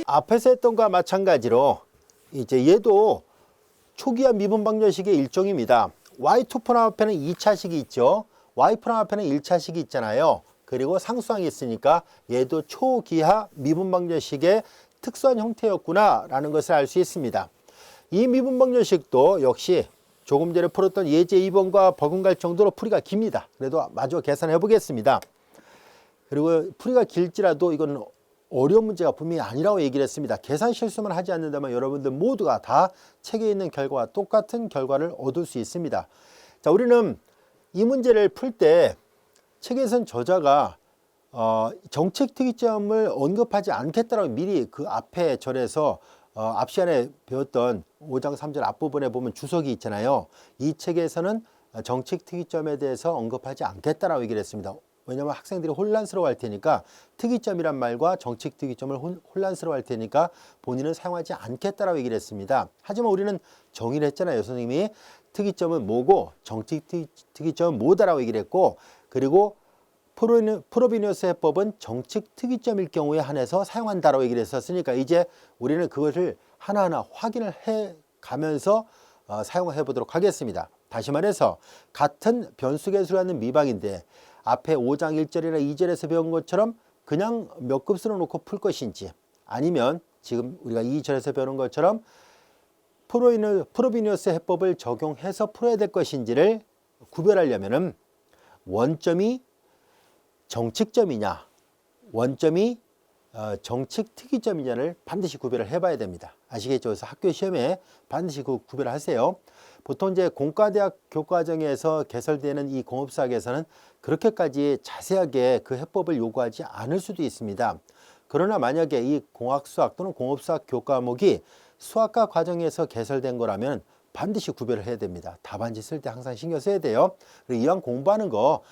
앞에서 했던 것과 마찬가지로 이제 얘도 초기화 미분 방정식의 일종입니다. y2 프람 앞에는 2차식이 있죠. y 프람 앞에는 1차식이 있잖아요. 그리고 상수항이 있으니까 얘도 초기하 미분 방정식의 특수한 형태였구나 라는 것을 알 수 있습니다. 이 미분 방정식도 역시 조금 전에 풀었던 예제 2번과 버금갈 정도로 풀이가 깁니다. 그래도 마저 계산해 보겠습니다. 그리고 풀이가 길지라도 이건 어려운 문제가 분명히 아니라고 얘기를 했습니다. 계산 실수만 하지 않는다면 여러분들 모두가 다 책에 있는 결과와 똑같은 결과를 얻을 수 있습니다. 자, 우리는 이 문제를 풀 때 책에선 저자가 정책 특이점을 언급하지 않겠다라고 미리 그 앞에 절에서 앞 시간에 배웠던 5장 3절 앞부분에 보면 주석이 있잖아요. 이 책에서는 정책 특이점에 대해서 언급하지 않겠다라고 얘기를 했습니다. 왜냐하면 학생들이 혼란스러워할 테니까 특이점이란 말과 정책 특이점을 혼란스러워할 테니까 본인은 사용하지 않겠다라고 얘기를 했습니다. 하지만 우리는 정의를 했잖아요. 선생님이 특이점은 뭐고 정책 특이점은 뭐다라고 얘기를 했고, 그리고 프로비니우스 해법은 정책 특이점일 경우에 한해서 사용한다라고 얘기를 했었으니까 이제 우리는 그것을 하나하나 확인을 해 가면서 사용해 보도록 하겠습니다. 다시 말해서 같은 변수계수라는 미방인데 앞에 5장 1절이나 2절에서 배운 것처럼 그냥 몇 급수로 놓고 풀 것인지, 아니면 지금 우리가 2절에서 배우는 것처럼 프로비니우스 해법을 적용해서 풀어야 될 것인지를 구별하려면은 원점이 정칙점이냐, 원점이 정책 특이점이냐를 반드시 구별을 해봐야 됩니다. 아시겠죠? 그래서 학교 시험에 반드시 그 구별을 하세요. 보통 이제 공과대학 교과정에서 개설되는 이 공업수학에서는 그렇게까지 자세하게 그 해법을 요구하지 않을 수도 있습니다. 그러나 만약에 이 공학수학 또는 공업수학 교과목이 수학과 과정에서 개설된 거라면 반드시 구별을 해야 됩니다. 답안지 쓸 때 항상 신경 써야 돼요. 그리고 이왕 공부하는 거,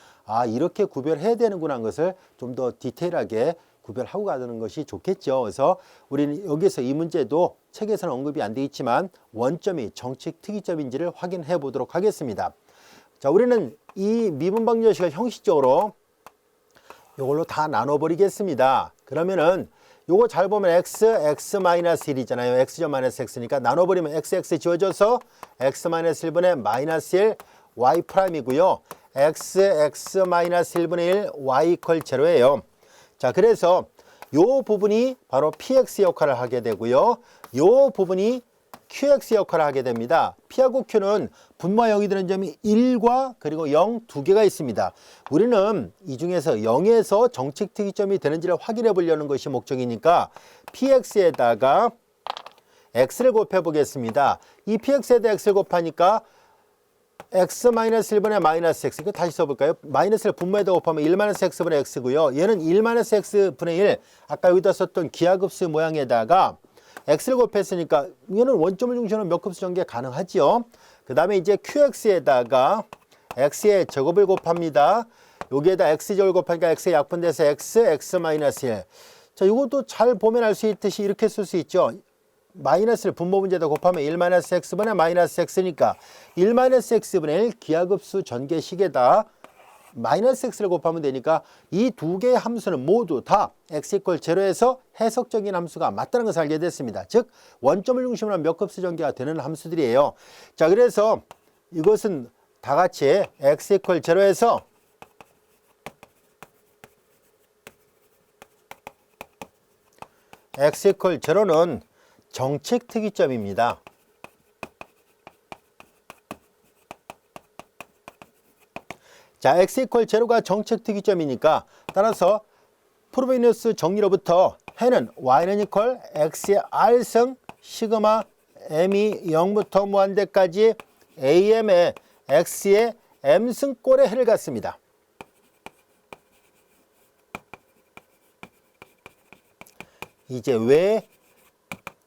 이렇게 구별해야 되는구나 하는 것을 좀 더 디테일하게 구별하고 가는 것이 좋겠죠. 그래서 우리는 여기서 이 문제도 책에서는 언급이 안 돼 있지만 원점이 정책 특이점인지를 확인해 보도록 하겠습니다. 자, 우리는 이 미분 방정식을 형식적으로 이걸로 다 나눠버리겠습니다. 그러면은 요거 잘 보면 x-1이잖아요. x점 마이너스 x니까 나눠버리면 x 지워져서 x-1분의 마이너스 1 y 프라임이고요. x-1분의 1 y 이퀄 제로예요. 자, 그래서 요 부분이 바로 px 역할을 하게 되고요. 요 부분이 qx 역할을 하게 됩니다. p하고 q는 분모와 0이 되는 점이 1과 그리고 0 두 개가 있습니다. 우리는 이 중에서 0에서 정책 특이점이 되는지를 확인해 보려는 것이 목적이니까 px에다가 x를 곱해 보겠습니다. 이 px에다 x를 곱하니까 x-1분의 마이너스 x, 이거 다시 써볼까요? 마이너스를 분모에다 곱하면 1-x분의 x고요. 얘는 1-x분의 1, 아까 여기다 썼던 기하급수 모양에다가 x를 곱했으니까 얘는 원점을 중심으로 몇 급수 전개 가능하지요. 그 다음에 이제 qx에다가 x의 제곱을 곱합니다. 여기에다 x제곱을 곱하니까 x의 약분돼서 x-1. 자, 이것도 잘 보면 알 수 있듯이 이렇게 쓸 수 있죠. 마이너스를 분모 문제에다 곱하면 1-x분의 마이너스 x니까 1-x분의 1 기하급수 전개식에다 마이너스 x를 곱하면 되니까 이 두 개의 함수는 모두 다 x 이퀄 제로에서 해석적인 함수가 맞다는 것을 알게 됐습니다. 즉 원점을 중심으로 한 몇 급수 전개가 되는 함수들이에요. 자, 그래서 이것은 다 같이 x 이퀄 제로에서 x 이퀄 제로는 정책 특이점입니다. 자, x 이퀄 제로가 정책 특이점이니까 따라서 프로비니우스 정리로부터 해는 y는 이퀄 x의 r승 시그마 m이 0부터 무한대까지 am의 x의 m승꼴의 해를 갖습니다. 이제 왜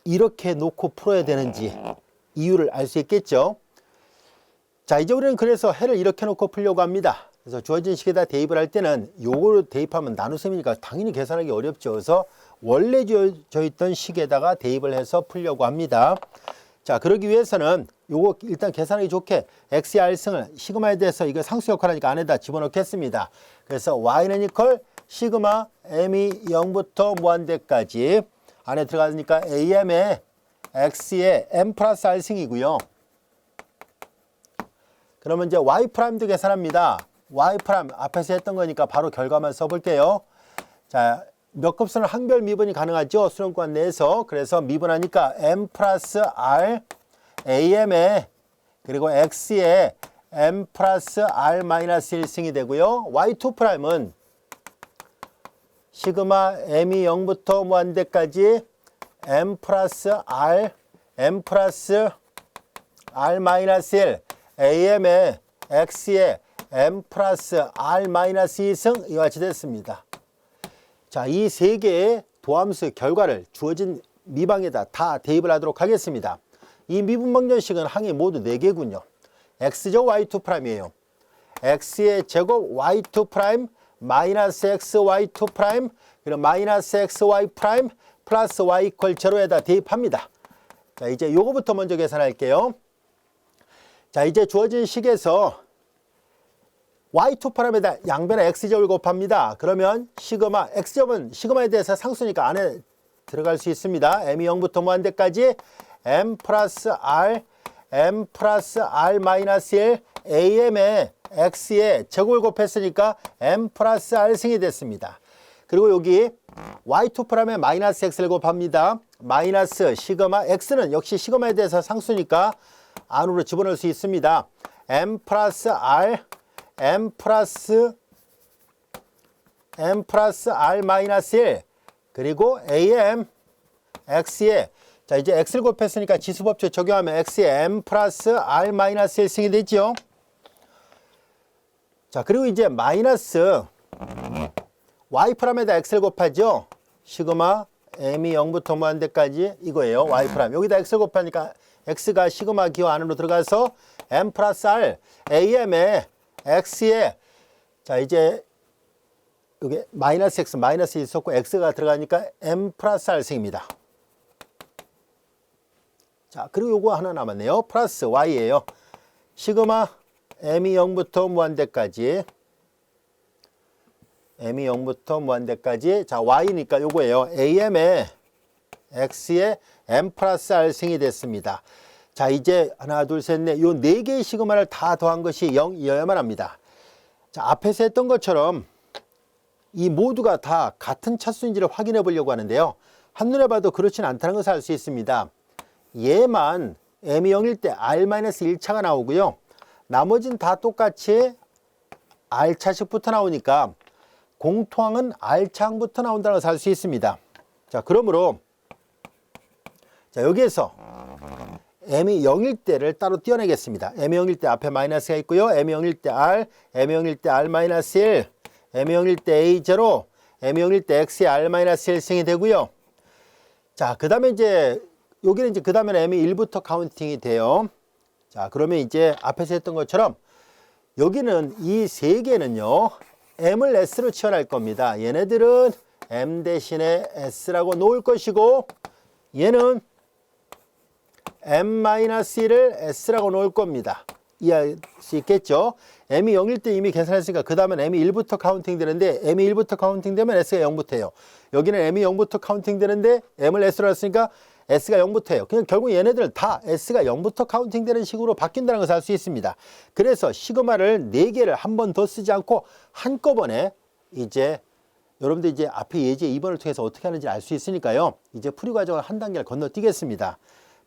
이렇게 놓고 풀어야 되는지 이유를 알 수 있겠죠. 자, 이제 우리는 그래서 해를 이렇게 놓고 풀려고 합니다. 그래서 주어진 식에다 대입을 할 때는 요거를 대입하면 나눗셈이니까 당연히 계산하기 어렵죠. 그래서 원래 주어져 있던 식에다가 대입을 해서 풀려고 합니다. 자, 그러기 위해서는 요거 일단 계산하기 좋게 x의 r승을 시그마에 대해서 이거 상수 역할하니까 안에다 집어넣겠습니다. 그래서 y는 이퀄 시그마 m이 0부터 무한대까지 안에 들어가니까 am에 x에 m 플러스 r 승이고요. 그러면 이제 y 프라임도 계산합니다. y 프라임 앞에서 했던 거니까 바로 결과만 써볼게요. 자, 몇 급수는 항별 미분이 가능하죠. 수렴권 내에서. 그래서 미분하니까 m 플러스 r am에 그리고 x에 m 플러스 r 마이너스 1승이 되고요. y2 프라임은 시그마 m이 0부터 무한대까지 m 플러스 r 마이너스 1 am에 x에 m 플러스 r 마이너스 2승 이와 같이 됐습니다. 자, 이 세 개의 도함수의 결과를 주어진 미방에다 다 대입을 하도록 하겠습니다. 이 미분 방정식은 항이 모두 4개군요. x제곱 y2 프라임이에요. x의 제곱 y2 프라임 마이너스 xy2 프라임 그리고 마이너스 xy 프라임 플러스 y 이퀄 제로에다 대입합니다. 자, 이제 요거부터 먼저 계산할게요. 자, 이제 주어진 식에서 y2 프라임에다 양변에 x제곱을 곱합니다. 그러면 시그마 x제곱은 시그마에 대해서 상수니까 안에 들어갈 수 있습니다. m이 0부터 무한대까지 m 플러스 r 마이너스 1 am에 x에 제곱을 곱했으니까 m 플러스 r 승이 됐습니다. 그리고 여기 y2 프라임에 마이너스 x를 곱합니다. 마이너스 시그마 x는 역시 시그마에 대해서 상수니까 안으로 집어넣을 수 있습니다. m 플러스 r 마이너스 1 그리고 am x에 자, 이제 x를 곱했으니까 지수법칙 적용하면 x에 m 플러스 r 마이너스 1승이 되죠. 자, 그리고 이제 마이너스 y 프라임에다 x를 곱하죠. 시그마 m이 0부터 무한대까지 이거예요. y 프라임. 여기다 x를 곱하니까 x가 시그마 기호 안으로 들어가서 m 플러스 r am에 x에 자, 이제 여기 마이너스 x 마이너스 있었고 x가 들어가니까 m 플러스 r 승입니다. 자, 그리고 요거 하나 남았네요. 플러스 y예요. 시그마 m이 0부터 무한대까지 자, y니까 요거예요. am에 x에 m 플러스 r 승이 됐습니다. 자, 이제 하나 둘 셋 넷 요 4개의 시그마를 다 더한 것이 0이어야만 합니다. 자, 앞에서 했던 것처럼 이 모두가 다 같은 차수인지를 확인해 보려고 하는데요. 한눈에 봐도 그렇진 않다는 것을 알 수 있습니다. 얘만 m이 0일 때 r-1차가 나오고요. 나머지는 다 똑같이 r차식부터 나오니까 공통항은 r차항부터 나온다는 것을 알 수 있습니다. 자, 그러므로 자, 여기에서 m이 0일 때를 따로 띄어내겠습니다. m이 0일 때 앞에 마이너스가 있고요. m이 0일 때 r, m이 0일 때 r-1, m이 0일 때 a0, m이 0일 때 x에 r-1승이 되고요. 자, 그 다음에 이제 여기는 이제 그 다음에 m이 1부터 카운팅이 돼요. 자, 그러면 이제 앞에서 했던 것처럼 여기는 이 세 개는요, m을 s로 치환할 겁니다. 얘네들은 m 대신에 s라고 놓을 것이고, 얘는 m-1을 s라고 놓을 겁니다. 이해할 수 있겠죠? m이 0일 때 이미 계산했으니까 그 다음엔 m이 1부터 카운팅 되는데 m이 1부터 카운팅 되면 s가 0부터 해요. 여기는 m이 0부터 카운팅 되는데 m을 s로 했으니까 s가 0부터 해요. 그냥 결국 얘네들 다 s가 0부터 카운팅 되는 식으로 바뀐다는 것을 알 수 있습니다. 그래서 시그마를 4개를 한 번 더 쓰지 않고 한꺼번에 이제 여러분들 이제 앞에 예제 2번을 통해서 어떻게 하는지 알 수 있으니까요. 이제 풀이 과정을 한 단계를 건너뛰겠습니다.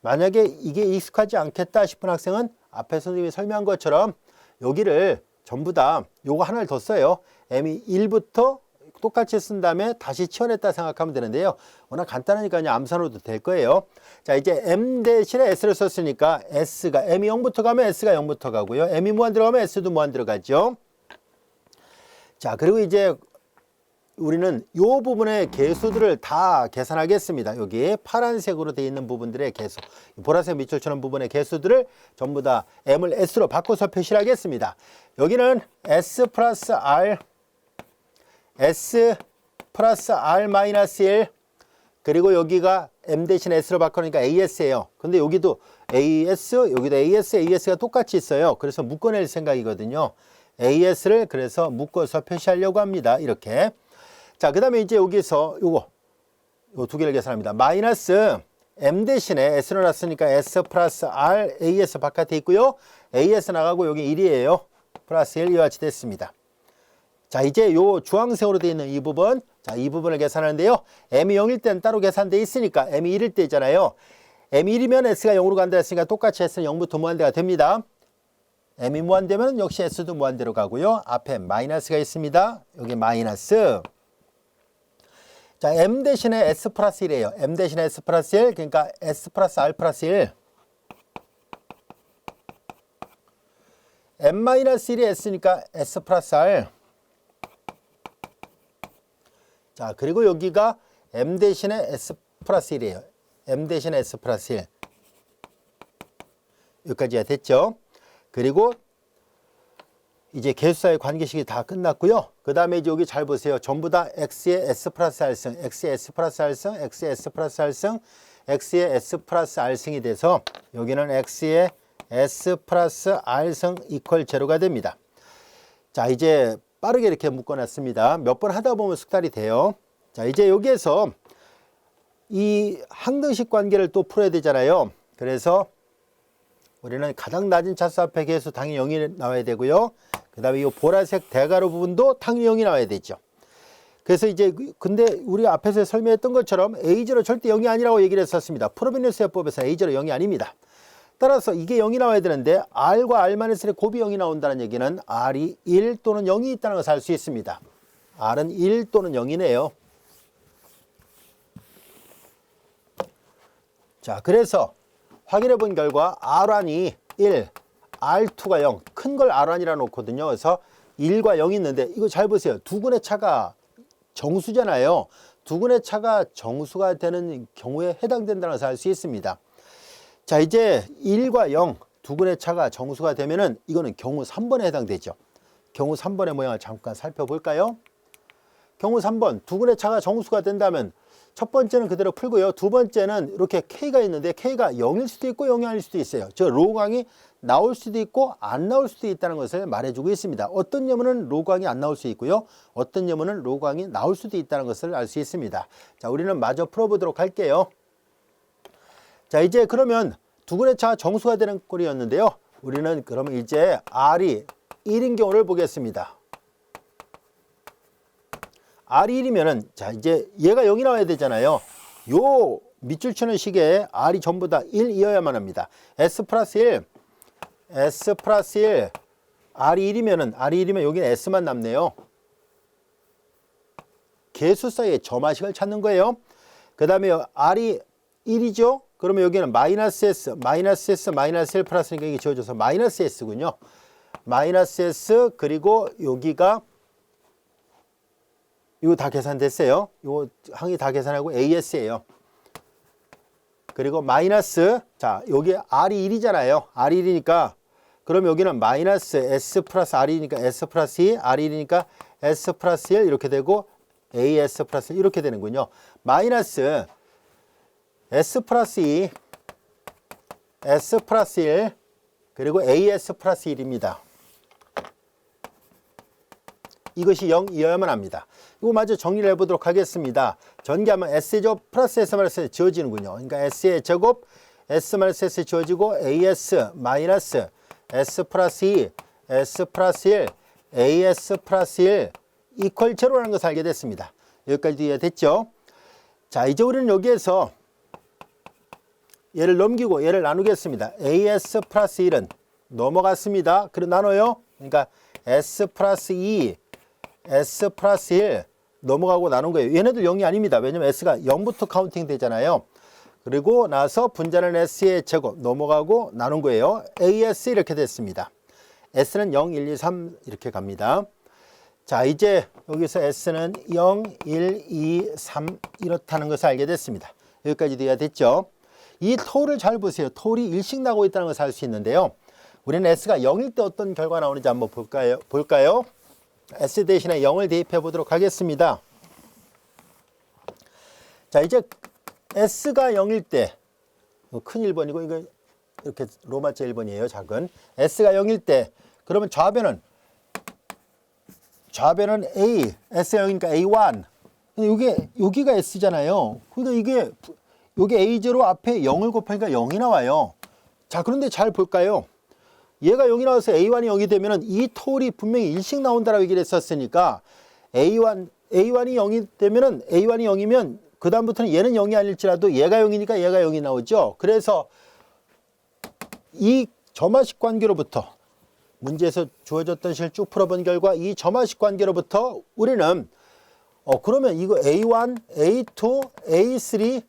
만약에 이게 익숙하지 않겠다 싶은 학생은 앞에 선생님이 설명한 것처럼 여기를 전부 다 요거 하나를 더 써요. m이 1부터 똑같이 쓴 다음에 다시 치환했다 생각하면 되는데요. 워낙 간단하니까 암산으로도 될 거예요. 자, 이제 m 대신에 s를 썼으니까 s가 m이 0부터 가면 s가 0부터 가고요. m이 무한 들어가면 s도 무한 들어가죠. 자, 그리고 이제 우리는 이 부분의 개수들을 다 계산하겠습니다. 여기 파란색으로 되어 있는 부분들의 개수, 보라색 밑줄처럼 부분의 개수들을 전부 다 m을 s로 바꿔서 표시를 하겠습니다. 여기는 s 플러스 r 마이너스 1 그리고 여기가 m 대신 s로 바꾸니까 as예요. 근데 여기도 as, 여기도 as가 똑같이 있어요. 그래서 묶어낼 생각이거든요. as를 그래서 묶어서 표시하려고 합니다. 이렇게. 자, 그 다음에 이제 여기서 요거 요 두 개를 계산합니다. 마이너스 m 대신에 s를 놨으니까 s 플러스 r as 바깥에 있고요. as 나가고 여기 1이에요. 플러스 1 이와 같이 됐습니다. 자, 이제 요 주황색으로 되어 있는 이 부분, 자, 이 부분을 계산하는데요. m이 0일 때는 따로 계산돼 있으니까 m이 1일 때 있잖아요. m이 1이면 s가 0으로 간다 했으니까 똑같이 s는 0부터 무한대가 됩니다. m이 무한대면 역시 s도 무한대로 가고요. 앞에 마이너스가 있습니다. 여기 마이너스. 자, m 대신에 s 플러스 1이에요. m 대신에 s 플러스 1, 그러니까 s 플러스 r 플러스 1. m 마이너스 1이 s니까 s 플러스 r. 자, 그리고 여기가 m 대신에 s 플러스 1이에요. m 대신에 s 플러스 1. 여기까지가 됐죠. 그리고 이제 개수사의 관계식이 다 끝났고요. 그 다음에 이제 여기 잘 보세요. 전부 다 x의 s 플러스 r승, x의 s 플러스 r승, x의 s 플러스 r승, x의 s 플러스 r승이 돼서 여기는 x의 s 플러스 r승 이퀄 제로가 됩니다. 자, 이제 빠르게 이렇게 묶어놨습니다. 몇 번 하다 보면 숙달이 돼요. 자, 이제 여기에서 이 항등식 관계를 또 풀어야 되잖아요. 그래서 우리는 가장 낮은 차수 앞에 개수 당연히 0이 나와야 되고요. 그 다음에 이 보라색 대괄호 부분도 당연히 0이 나와야 되죠. 그래서 이제 근데 우리 앞에서 설명했던 것처럼 A0 절대 0이 아니라고 얘기를 했었습니다. 프로베니우스 해법에서 A0 0이 아닙니다. 따라서 이게 0이 나와야 되는데 R과 R-1의 곱이 0이 나온다는 얘기는 R이 1 또는 0이 있다는 것을 알 수 있습니다. R은 1 또는 0이네요. 자, 그래서 확인해 본 결과 R1이 1, R2가 0, 큰 걸 R1이라 놓거든요. 그래서 1과 0이 있는데 이거 잘 보세요. 두근의 차가 정수잖아요. 두근의 차가 정수가 되는 경우에 해당된다는 것을 알 수 있습니다. 자, 이제 1과 0, 두근의 차가 정수가 되면은 이거는 경우 3번에 해당되죠. 경우 3번의 모양을 잠깐 살펴볼까요? 경우 3번, 두근의 차가 정수가 된다면 첫 번째는 그대로 풀고요. 두 번째는 이렇게 K가 있는데 K가 0일 수도 있고 0이 아닐 수도 있어요. 저 로강이 나올 수도 있고 안 나올 수도 있다는 것을 말해주고 있습니다. 어떤 녀문은 로강이 안 나올 수 있고요. 어떤 녀문은 로강이 나올 수도 있다는 것을 알 수 있습니다. 자, 우리는 마저 풀어보도록 할게요. 자, 이제 그러면 두근의 차가 정수가 되는 꼴이었는데요. 우리는 그러면 이제 R이 1인 경우를 보겠습니다. R이 1이면은, 자, 이제 얘가 0이 나와야 되잖아요. 요 밑줄 치는 시계에 R이 전부 다 1이어야만 합니다. S 플러스 1, S 플러스 1, R이 1이면 여기는 S만 남네요. 개수 사이에 점화식을 찾는 거예요. 그 다음에 R이 1이죠? 그러면 여기는 마이너스 S, 마이너스 S, 마이너스 1 플러스니까 이게 지워져서 마이너스 S군요. 마이너스 S, 그리고 여기가 이거 다 계산됐어요. 이거 항이 다 계산하고 AS예요. 그리고 마이너스, 자, 여기 R이 1이잖아요. R이 1이니까 그럼 여기는 마이너스 S 플러스 R이니까 S 플러스 2, R이 1이니까 S 플러스 1 이렇게 되고 AS 플러스 1 이렇게 되는군요. 마이너스 S 플러스 2, S 플러스 1, 그리고 AS 플러스 1입니다. 이것이 0이어야만 합니다. 이거 마저 정리를 해보도록 하겠습니다. 전개하면 S제곱 플러스 S 마이너스 S 지워지는군요. 그러니까 S의 제곱, S 마이너스 S 지워지고 AS 마이너스 S 플러스 2, S 플러스 1, AS 플러스 1 이퀄 제로라는 것을 알게 됐습니다. 여기까지 이해됐죠? 자, 이제 우리는 여기에서 얘를 넘기고 얘를 나누겠습니다. AS 플러스 1은 넘어갔습니다. 그럼 나눠요. 그러니까 S 플러스 2, S 플러스 1 넘어가고 나눈 거예요. 얘네들 0이 아닙니다. 왜냐면 S가 0부터 카운팅 되잖아요. 그리고 나서 분자는 S의 제곱 넘어가고 나눈 거예요. AS 이렇게 됐습니다. S는 0, 1, 2, 3 이렇게 갑니다. 자, 이제 여기서 S는 0, 1, 2, 3 이렇다는 것을 알게 됐습니다. 여기까지 돼야 됐죠. 이 토를 잘 보세요. 토이 일씩 나고 있다는 것을 알 수 있는데요. 우리는 S가 0일 때 어떤 결과 나오는지 한번 볼까요? S 대신에 0을 대입해 보도록 하겠습니다. 자, 이제 S가 0일 때, 큰 1번이고, 이거 이렇게 로마자 1번이에요, 작은. S가 0일 때, 그러면 좌변은 A, S가 0이니까 A1, 근데 여기가 S잖아요. 그러니까 요게 A0 앞에 0을 곱하니까 0이 나와요. 자, 그런데 잘 볼까요? 얘가 0이 나와서 A1이 0이 되면은 이 터울이 분명히 일씩 나온다라고 얘기를 했었으니까 A1이 0이 되면은 A1이 0이면 그 다음부터는 얘는 0이 아닐지라도 얘가 0이니까 얘가 0이 나오죠. 그래서 이 점화식 관계로부터 문제에서 주어졌던 식을 쭉 풀어본 결과 이 점화식 관계로부터 우리는 그러면 이거 A1, A2, A3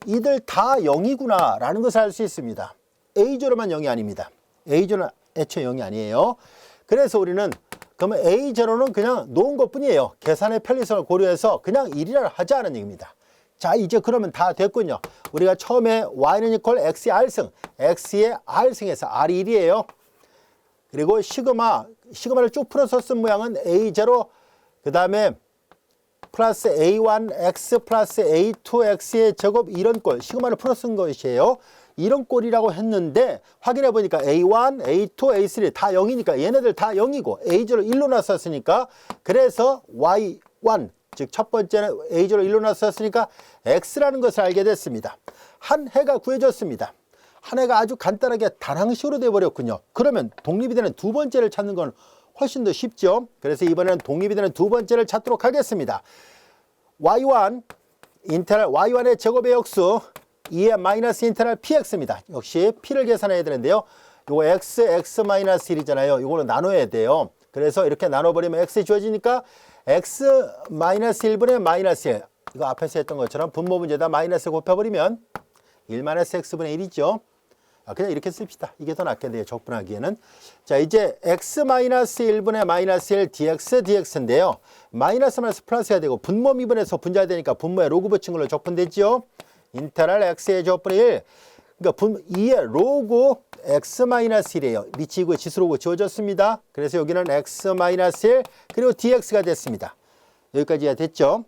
이들 다 0이구나 라는 것을 알 수 있습니다. A0만 0이 아닙니다. A0는 애초에 0이 아니에요. 그래서 우리는 그러면 A0는 그냥 놓은 것뿐이에요. 계산의 편리성을 고려해서 그냥 1이라 하자는 얘기입니다. 자, 이제 그러면 다 됐군요. 우리가 처음에 Y는 이퀄 X의 R승, X의 R승에서 R이 1이에요. 그리고 시그마를 쭉 풀어서 쓴 모양은 A0, 그 다음에 플러스 A1X 플러스 A2X의 제곱 이런 꼴, 시그마를 풀어 쓴 것이에요. 이런 꼴이라고 했는데 확인해 보니까 A1, A2, A3 다 0이니까 얘네들 다 0이고 A0를 1로 놨었으니까 그래서 Y1, 즉 첫 번째는 A0를 1로 놨었으니까 X라는 것을 알게 됐습니다. 한 해가 구해졌습니다. 한 해가 아주 간단하게 단항식으로 돼버렸군요. 그러면 독립이 되는 두 번째를 찾는 건 훨씬 더 쉽죠. 그래서 이번에는 독립이 되는 두 번째를 찾도록 하겠습니다. Y1, 인테그랄 Y1의 제곱의 역수 2의 마이너스 인테그랄 PX입니다. 역시 P를 계산해야 되는데요. 요거 X-1이잖아요. 이거를 나눠야 돼요. 그래서 이렇게 나눠버리면 X이 주어지니까 X-1분의 마이너스 1. 이거 앞에서 했던 것처럼 분모 문제에다 마이너스 곱해버리면 1-X분의 1이죠. 그냥 이렇게 씁시다. 이게 더 낫겠네요. 적분하기에는. 자, 이제 X-1분의 마이너스 1 dx인데요. 마이너스 플러스가 되고 분모 미분에서 분자가 되니까 분모에 로그 붙인 걸로 적분되죠. 인테그랄 X의 제곱분의 1. 그러니까 2의 로그 X-1이에요. 미치고 지수로그 지워졌습니다. 그래서 여기는 X-1 그리고 dx가 됐습니다. 여기까지가 됐죠.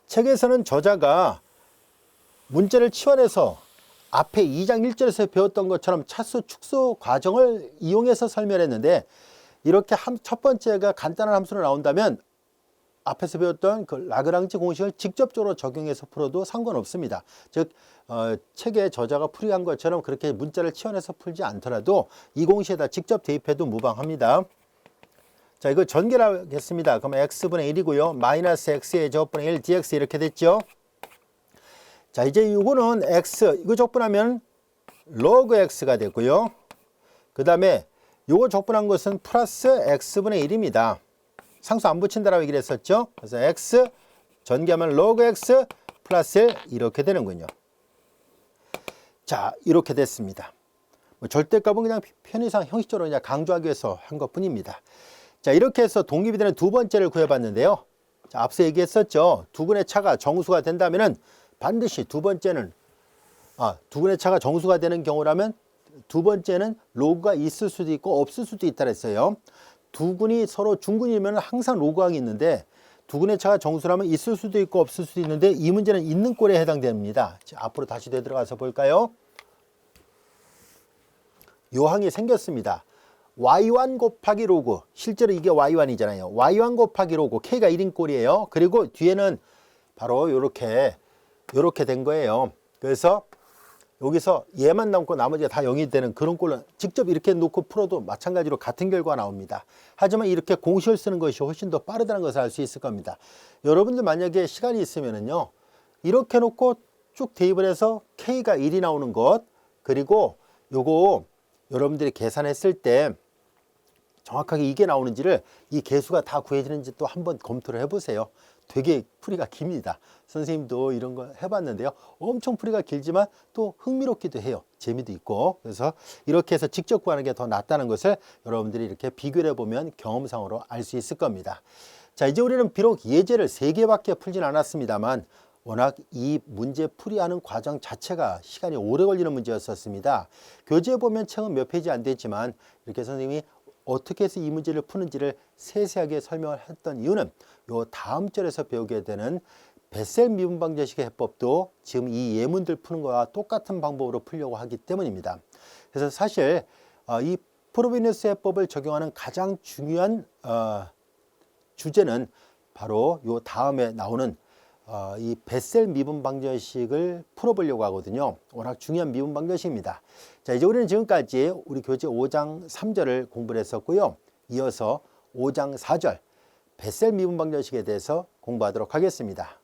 책에서는 저자가 문제를 치환해서 앞에 2장 1절에서 배웠던 것처럼 차수 축소 과정을 이용해서 설명했는데 이렇게 첫 번째가 간단한 함수로 나온다면 앞에서 배웠던 그 라그랑지 공식을 직접적으로 적용해서 풀어도 상관없습니다. 즉 책의 저자가 풀이한 것처럼 그렇게 문자를 치환해서 풀지 않더라도 이 공식에다 직접 대입해도 무방합니다. 자, 이거 전개를 하겠습니다. 그러면 x분의 1이고요. 마이너스 x의 제곱분의 1 dx 이렇게 됐죠. 자, 이제 이거는 x, 이거 적분하면 log x가 되고요. 그 다음에 이거 적분한 것은 플러스 x분의 1입니다. 상수 안 붙인다라고 얘기를 했었죠. 그래서 x 전개하면 log x 플러스 1 이렇게 되는군요. 자, 이렇게 됐습니다. 절대값은 그냥 편의상 형식적으로 그냥 강조하기 위해서 한 것뿐입니다. 자, 이렇게 해서 독립이 되는 두 번째를 구해봤는데요. 자, 앞서 얘기했었죠. 두 근의 차가 정수가 된다면은 반드시 두 번째는 두 근의 차가 정수가 되는 경우라면 두 번째는 로그가 있을 수도 있고 없을 수도 있다 그랬어요. 두 근이 서로 중근이면 항상 로그항이 있는데 두 근의 차가 정수라면 있을 수도 있고 없을 수도 있는데 이 문제는 있는 꼴에 해당됩니다. 자, 앞으로 다시 되들어가서 볼까요? 요 항이 생겼습니다. y1 곱하기 로그, 실제로 이게 y1이잖아요. y1 곱하기 로그, k가 1인 꼴이에요. 그리고 뒤에는 바로 요렇게 된 거예요. 그래서 여기서 얘만 남고 나머지가 다 0이 되는 그런 꼴은 직접 이렇게 놓고 풀어도 마찬가지로 같은 결과가 나옵니다. 하지만 이렇게 공식을 쓰는 것이 훨씬 더 빠르다는 것을 알 수 있을 겁니다. 여러분들 만약에 시간이 있으면은요, 이렇게 놓고 쭉 대입을 해서 K가 1이 나오는 것, 그리고 요거 여러분들이 계산했을 때 정확하게 이게 나오는지를 이 개수가 다 구해지는지 또 한번 검토를 해보세요. 되게 풀이가 깁니다. 선생님도 이런 거 해봤는데요. 엄청 풀이가 길지만 또 흥미롭기도 해요. 재미도 있고. 그래서 이렇게 해서 직접 구하는 게 더 낫다는 것을 여러분들이 이렇게 비교를 해보면 경험상으로 알 수 있을 겁니다. 자, 이제 우리는 비록 예제를 3개밖에 풀진 않았습니다만 워낙 이 문제 풀이하는 과정 자체가 시간이 오래 걸리는 문제였었습니다. 교재에 보면 책은 몇 페이지 안 됐지만 이렇게 선생님이 어떻게 해서 이 문제를 푸는지를 세세하게 설명을 했던 이유는 요 다음 절에서 배우게 되는 베셀 미분방정식의 해법도 지금 이 예문들 푸는 거와 똑같은 방법으로 풀려고 하기 때문입니다. 그래서 사실 이 프로비너스 해법을 적용하는 가장 중요한 주제는 바로 요 다음에 나오는 이 뱃셀 미분 방정식을 풀어보려고 하거든요. 워낙 중요한 미분 방정식입니다. 자, 이제 우리는 지금까지 우리 교재 5장 3절을 공부를 했었고요. 이어서 5장 4절 뱃셀 미분 방정식에 대해서 공부하도록 하겠습니다.